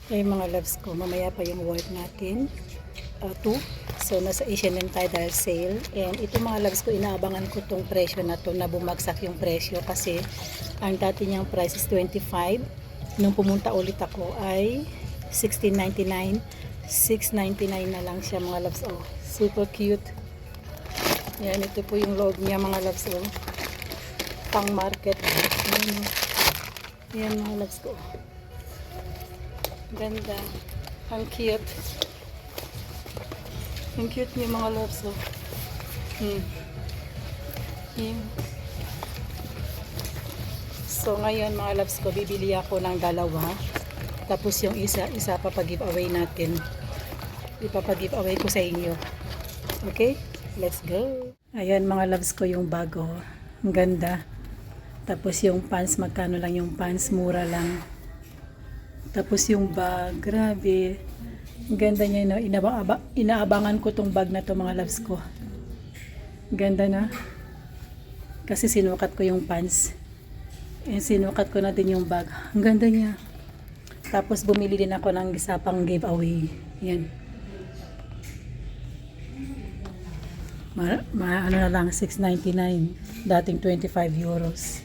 Ay mga loves ko, mamaya pa yung work natin. 2. So nasa H&M tayo dahil sale. And ito mga loves ko, inaabangan ko tong presyo na to na bumagsak yung presyo kasi ang dati niyang price is 25. Nung pumunta ulit ako ay 16.99. 6.99 na lang siya mga loves. Oh, super cute. Yan, ito po yung loob niya mga loves. Oh, pang market. Yan mga loves ko. Ganda. Ang cute. Ang cute niya mga loves. Oh. Yan. So ngayon mga loves ko, bibili ako ng dalawa. Tapos yung isa papag-giveaway natin. Ipapag-giveaway ko sa inyo. Okay? Let's go. Ayan mga loves ko yung bago. Ang ganda. Tapos yung pants, magkano lang yung pants? Mura lang. Tapos yung bag, grabe. Ang ganda niya, no? Inaabangan ko tong bag na to mga loves ko. Ganda na. Kasi sinukat ko yung pants. And sinukat ko na din yung bag. Ang ganda niya. Tapos bumili din ako ng isa pang giveaway. Yan. Ano na lang, 6.99. Dating 25 euros.